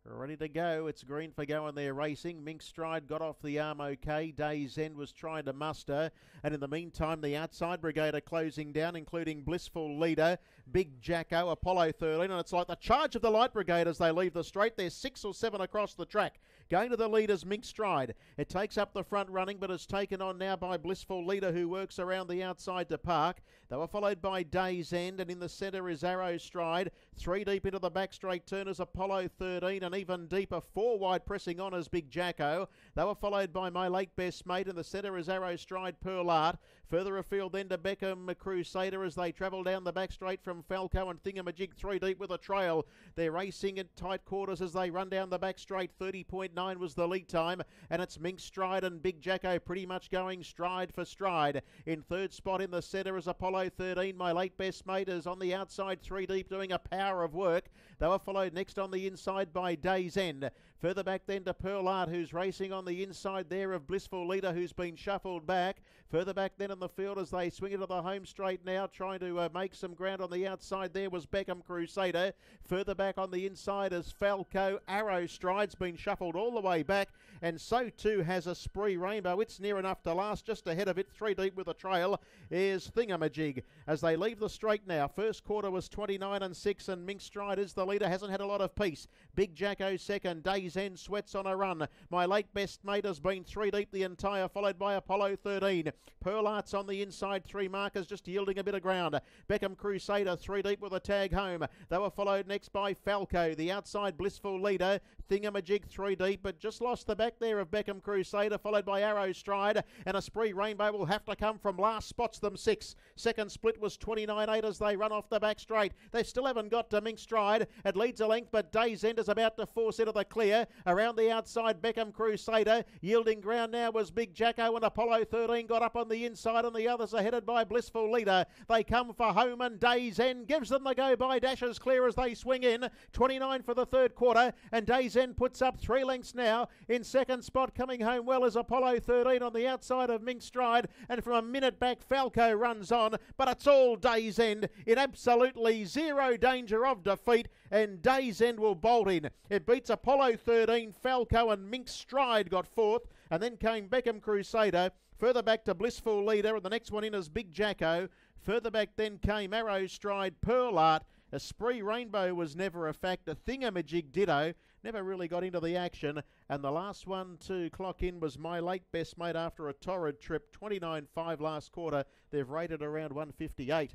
Ready to go. It's green for going there racing. Mink Stride got off the arm okay. Day's End was trying to muster. And in the meantime, the outside brigade are closing down, including Blissful Leader, Big Jacko, Apollo 13. And it's like the charge of the Light Brigade as they leave the straight. There's 6 or 7 across the track. Going to the leaders, Mink Stride. It takes up the front running, but is taken on now by Blissful Leader, who works around the outside to park. They were followed by Day's End, and in the centre is Arrow Stride. 3 deep into the back straight turn is Apollo 13, and even deeper, 4 wide pressing on as Big Jacko. They were followed by My Late Best Mate. In the centre is Arrow Stride, Pearl Art. Further afield then to Beckham Crusader as they travel down the back straight from Falco and Thingamajig 3 deep with a trail. They're racing at tight quarters as they run down the back straight. 30.9 was the lead time, and it's Mink Stride and Big Jacko pretty much going stride for stride. In third spot in the centre is Apollo 13. My Late Best Mate is on the outside 3 deep doing a power of work. They were followed next on the inside by Day's End. Further back then to Pearl Art, who's racing on the inside there of Blissful Leader, who's been shuffled back. Further back then in the field as they swing into the home straight now, trying to make some ground on the outside there was Beckham Crusader. Further back on the inside is Falco. Arrow Stride's been shuffled all the way back, and so too has a Spree Rainbow. It's near enough to last. Just ahead of it, 3 deep with a trail, is Thingamajig. As they leave the straight now, first quarter was 29 and 6, and Mink Stride is the leader, hasn't had a lot of peace. Big Jacko second, Day's End sweats on a run. My Late Best Mate has been 3 deep the entire, followed by Apollo 13. Pearl Art's on the inside, 3 markers just yielding a bit of ground. Beckham Crusader 3 deep with a tag home. They were followed next by Falco, the outside Blissful Leader. Thingamajig 3 deep, but just lost the back there of Beckham Crusader, followed by Arrow Stride, and a Spree Rainbow will have to come from last. Spots them 6. Second split was 29.8 as they run off the back straight. They still haven't got to Mink Stride. It leads a length, but Day's End is about to force into the clear. Around the outside, Beckham Crusader. Yielding ground now was Big Jacko, and Apollo 13 got up on the inside, and the others are headed by Blissful Leader. They come for home, and Day's End gives them the go-by. Dashes clear as they swing in. 29 for the third quarter, and Day's End puts up 3 lengths now. In second spot, coming home well, is Apollo 13 on the outside of Mink Stride, and from a minute back, Falco runs on, but it's all Day's End in absolutely zero danger of defeat, and Day's End will bolt in. It beats Apollo 13, Falco, and Mink Stride got 4th, and then came Beckham Crusader. Further back to Blissful Leader, and the next one in is Big Jacko. Further back then came Arrow Stride, Pearl Art. A Spree Rainbow was never a fact. A Thingamajig ditto. Never really got into the action. And the last one to clock in was My Late Best Mate after a torrid trip. 29.5 last quarter. They've rated around 158.